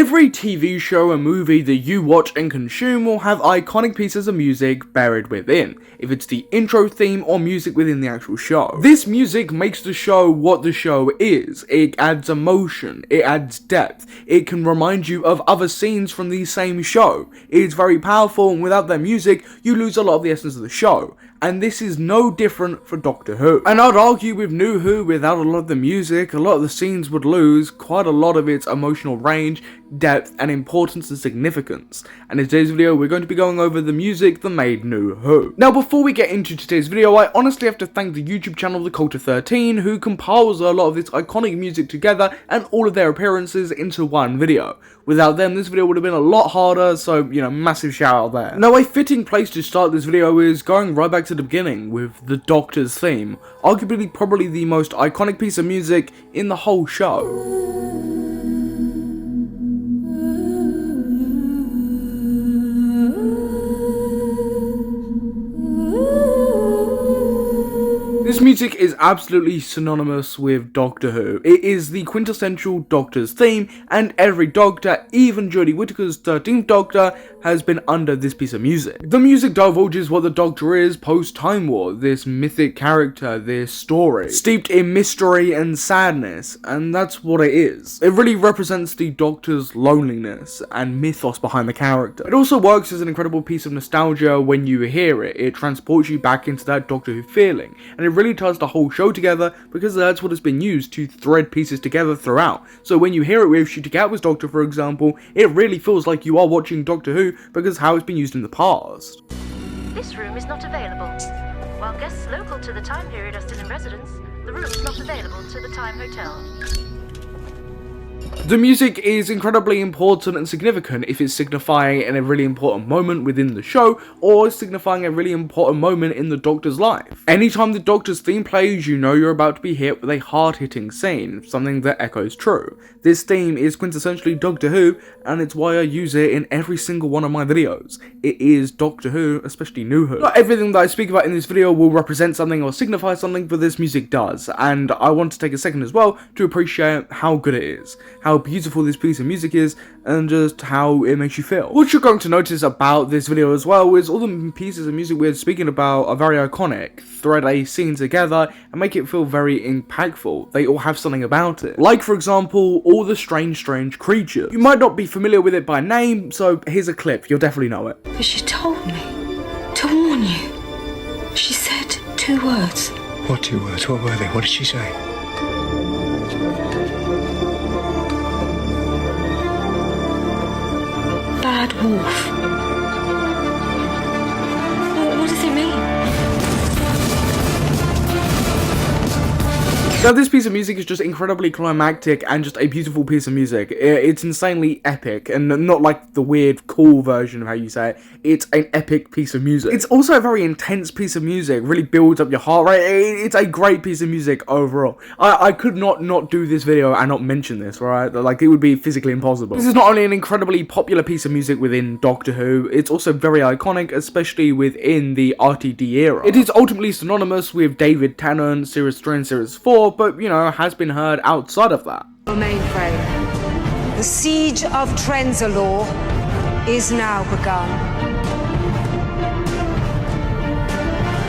Every TV show and movie that you watch and consume will have iconic pieces of music buried within, if it's the intro theme or music within the actual show. This music makes the show what the show is. It adds emotion, it adds depth, it can remind you of other scenes from the same show. It's very powerful, and without that music, you lose a lot of the essence of the show. And this is no different for Doctor Who. And I'd argue with New Who, without a lot of the music, a lot of the scenes would lose quite a lot of its emotional range, depth, and importance and significance. And in today's video, we're going to be going over the music that made New Who. Now, before we get into today's video, I honestly have to thank the YouTube channel The Culture 13, who compiles a lot of this iconic music together and all of their appearances into one video. Without them, this video would have been a lot harder, so, you know, massive shout out there. Now, a fitting place to start this video is going right back to the beginning with the Doctor's theme, arguably probably the most iconic piece of music in the whole show. This music is absolutely synonymous with Doctor Who. It is the quintessential Doctor's theme, and every Doctor, even Jodie Whittaker's 13th Doctor, has been under this piece of music. The music divulges what the Doctor is post-Time War, this mythic character, this story, steeped in mystery and sadness, and that's what it is. It really represents the Doctor's loneliness and mythos behind the character. It also works as an incredible piece of nostalgia when you hear it. It transports you back into that Doctor Who feeling, and it really ties the whole show together because that's what has been used to thread pieces together throughout. So when you hear it with Shooting Out with Doctor, for example, it really feels like you are watching Doctor Who because how it's been used in the past. This room is not available. While guests local to the time period are still in residence, the room is not available to the Time Hotel. The music is incredibly important and significant if it's signifying a really important moment within the show, or signifying a really important moment in the Doctor's life. Anytime the Doctor's theme plays, you know you're about to be hit with a hard-hitting scene, something that echoes true. This theme is quintessentially Doctor Who, and it's why I use it in every single one of my videos. It is Doctor Who, especially New Who. Not everything that I speak about in this video will represent something or signify something, but this music does, and I want to take a second as well to appreciate how good it is, how beautiful this piece of music is, and just how it makes you feel. What you're going to notice about this video as well is all the pieces of music we're speaking about are very iconic, thread a scene together, and make it feel very impactful. They all have something about it. Like, for example, all the strange creatures. You might not be familiar with it by name, so here's a clip, you'll definitely know it. But she told me to warn you. She said 2 words. What 2 words? What were they? What did she say? Bad wolf. What does it mean? Now, this piece of music is just incredibly climactic and just a beautiful piece of music. It's insanely epic, and not like the weird, cool version of how you say it. It's an epic piece of music. It's also a very intense piece of music, really builds up your heart rate. It's a great piece of music overall. I could not do this video and not mention this, right? Like, it would be physically impossible. This is not only an incredibly popular piece of music within Doctor Who, it's also very iconic, especially within the RTD era. It is ultimately synonymous with David Tennant, Series 3 and Series 4, but, you know, has been heard outside of that. Mainframe. The siege of Trenzalore is now begun.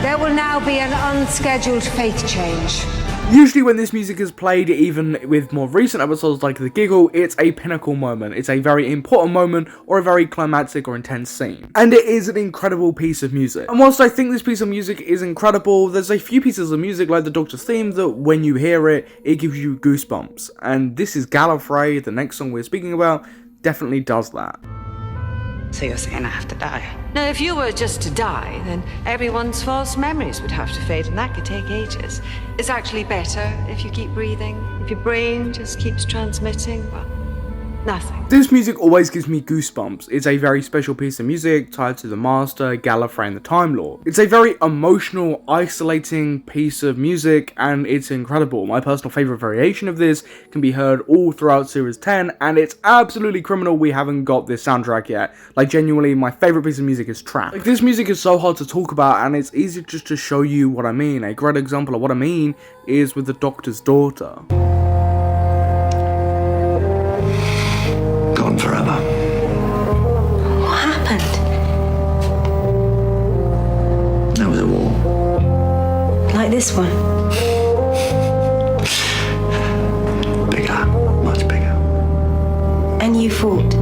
There will now be an unscheduled fate change. Usually when this music is played, even with more recent episodes like The Giggle, it's a pinnacle moment. It's a very important moment or a very climactic or intense scene. And it is an incredible piece of music. And whilst I think this piece of music is incredible, there's a few pieces of music like the Doctor's theme that when you hear it, it gives you goosebumps. And this is Gallifrey, the next song we're speaking about, definitely does that. So you're saying I have to die? Now, if you were just to die, then everyone's false memories would have to fade, and that could take ages. It's actually better if you keep breathing. If your brain just keeps transmitting, well, nothing. This music always gives me goosebumps. It's a very special piece of music tied to the Master, Gallifrey, and the Time Lord. It's a very emotional, isolating piece of music, and it's incredible. My personal favourite variation of this can be heard all throughout Series 10, and it's absolutely criminal we haven't got this soundtrack yet. Like, genuinely, my favourite piece of music is Trap. Like, this music is so hard to talk about, and it's easy just to show you what I mean. A great example of what I mean is with the Doctor's daughter. Gone forever. this one? Bigger, much bigger. And you fought?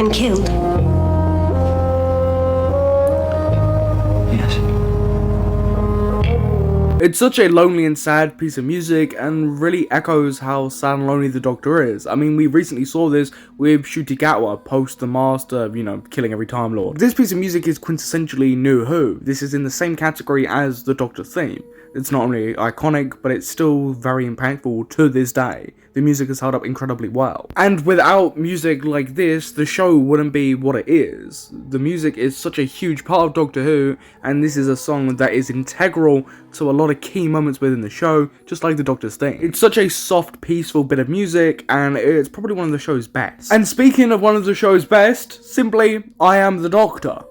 And killed? Yes. It's such a lonely and sad piece of music and really echoes how sad and lonely the Doctor is. I mean, we recently saw this with Shutigatwa post the Master, killing every Time Lord. This piece of music is quintessentially New Who. This is in the same category as the Doctor theme. It's not only iconic, but it's still very impactful to this day. The music is held up incredibly well. And without music like this, the show wouldn't be what it is. The music is such a huge part of Doctor Who, and this is a song that is integral to a lot of key moments within the show, just like the Doctor's theme. It's such a soft, peaceful bit of music, and it's probably one of the show's best. And speaking of one of the show's best, simply, I Am the Doctor.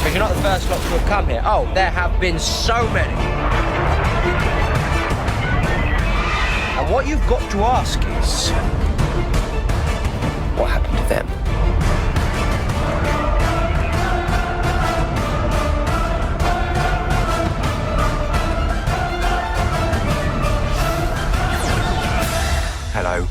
But you're not the first lot to have come here. Oh, there have been so many. And what you've got to ask is, what happened to them? Hello.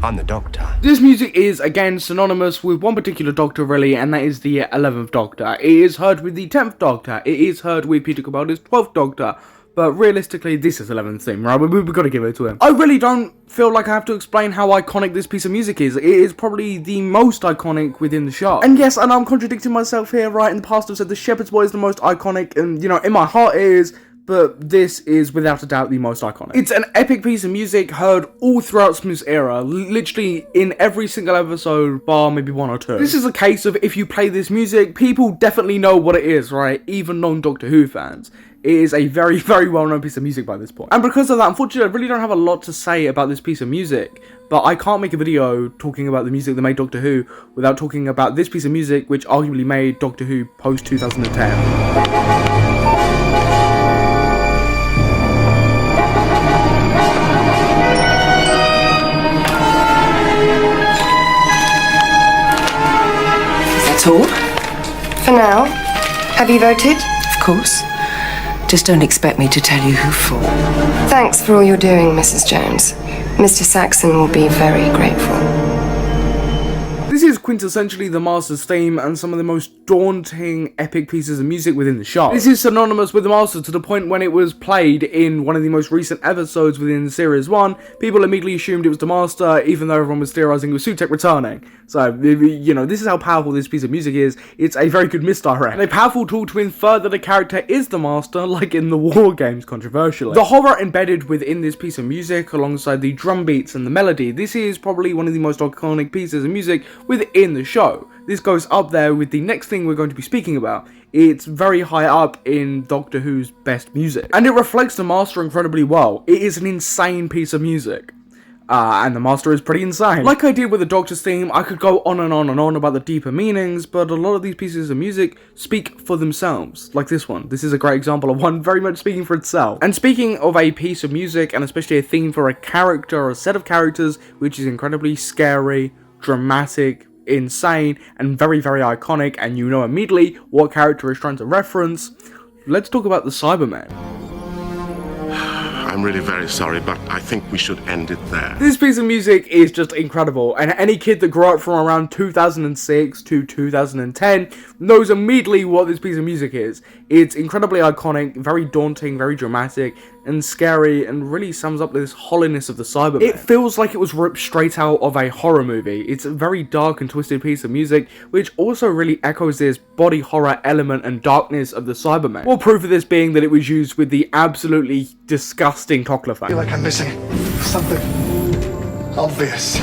I'm the Doctor. This music is, again, synonymous with one particular Doctor, really, and that is the 11th Doctor. It is heard with the 10th Doctor. It is heard with Peter Capaldi's 12th Doctor. But realistically, this is 11th theme, right? We've got to give it to him. I really don't feel like I have to explain how iconic this piece of music is. It is probably the most iconic within the show. And yes, I know I'm contradicting myself here, right? In the past I've said the Shepherd's Boy is the most iconic, and, in my heart it is. But this is without a doubt the most iconic. It's an epic piece of music heard all throughout Smith's era, literally in every single episode, bar maybe one or two. This is a case of if you play this music, people definitely know what it is, right? Even non-Doctor Who fans. It is a very, very well-known piece of music by this point. And because of that, unfortunately, I really don't have a lot to say about this piece of music. But I can't make a video talking about the music that made Doctor Who without talking about this piece of music, which arguably made Doctor Who post-2010. All? For now. Have you voted? Of course. Just don't expect me to tell you who for. Thanks for all you're doing, Mrs. Jones. Mr. Saxon will be very grateful. This is quintessentially the Master's theme and some of the most daunting, epic pieces of music within the show. This is synonymous with the Master to the point when it was played in one of the most recent episodes within Series 1, people immediately assumed it was the Master, even though everyone was theorizing it was Sutek returning. So, this is how powerful this piece of music is. It's a very good misdirect. And a powerful tool to infer that a character is the Master, like in the War Games, controversially. The horror embedded within this piece of music, alongside the drum beats and the melody, this is probably one of the most iconic pieces of music within the show. This goes up there with the next thing we're going to be speaking about. It's very high up in Doctor Who's best music. And it reflects the Master incredibly well. It is an insane piece of music. And the Master is pretty insane. Like I did with the Doctor's theme, I could go on and on and on about the deeper meanings, but a lot of these pieces of music speak for themselves, like this one. This is a great example of one very much speaking for itself. And speaking of a piece of music, and especially a theme for a character or a set of characters, which is incredibly scary, dramatic, insane, and very, very iconic, and you know immediately what character is trying to reference, let's talk about the Cybermen. I'm really very sorry, but I think we should end it there. This piece of music is just incredible, and any kid that grew up from around 2006 to 2010 knows immediately what this piece of music is. It's incredibly iconic, very daunting, very dramatic, and scary, and really sums up this hollowness of the Cybermen. It feels like it was ripped straight out of a horror movie. It's a very dark and twisted piece of music, which also really echoes this body horror element and darkness of the Cybermen. More proof of this being that it was used with the absolutely disgusting Toclafane. I feel like I'm missing something obvious.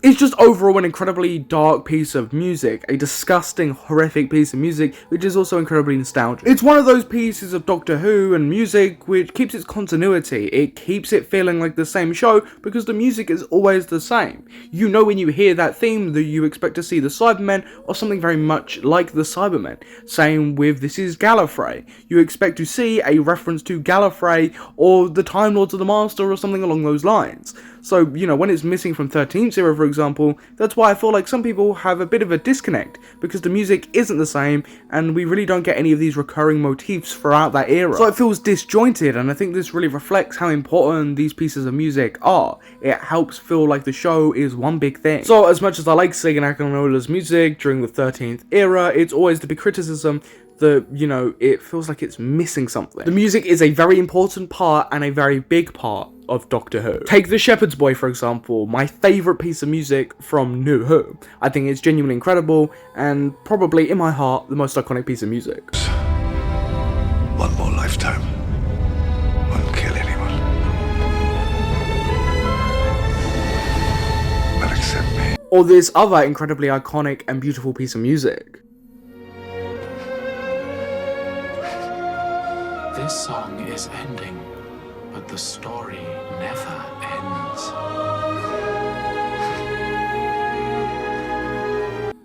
It's just overall an incredibly dark piece of music, a disgusting, horrific piece of music, which is also incredibly nostalgic. It's one of those pieces of Doctor Who and music which keeps its continuity. It keeps it feeling like the same show because the music is always the same. You know when you hear that theme that you expect to see the Cybermen or something very much like the Cybermen. Same with This Is Gallifrey. You expect to see a reference to Gallifrey or the Time Lords of the Master or something along those lines. So, you know, when it's missing from 13th era, for example, that's why I feel like some people have a bit of a disconnect, because the music isn't the same, and we really don't get any of these recurring motifs throughout that era. So it feels disjointed, and I think this really reflects how important these pieces of music are. It helps feel like the show is one big thing. So as much as I like Sega Nakanola's music during the 13th era, it's always the big criticism that, you know, it feels like it's missing something. The music is a very important part and a very big part of Doctor Who. Take the Shepherd's Boy, for example, my favourite piece of music from New Who. I think it's genuinely incredible, and probably, in my heart, the most iconic piece of music. One more lifetime. Won't kill anyone. But accept me. Or this other incredibly iconic and beautiful piece of music. This song is ending, but the story never ends.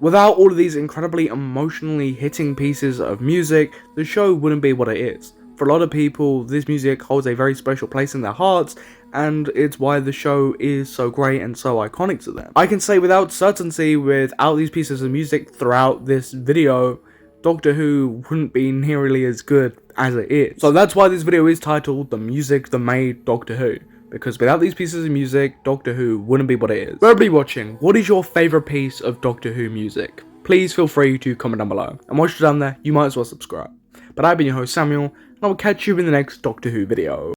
Without all of these incredibly emotionally hitting pieces of music, the show wouldn't be what it is. For a lot of people, this music holds a very special place in their hearts, and it's why the show is so great and so iconic to them. I can say without certainty, without these pieces of music throughout this video, Doctor Who wouldn't be nearly as good as it is. So that's why this video is titled The Music That Made Doctor Who, because without these pieces of music, Doctor Who wouldn't be what it is. For everybody watching, what is your favourite piece of Doctor Who music? Please feel free to comment down below. And once you're done there, you might as well subscribe. But I've been your host Samuel, and I will catch you in the next Doctor Who video.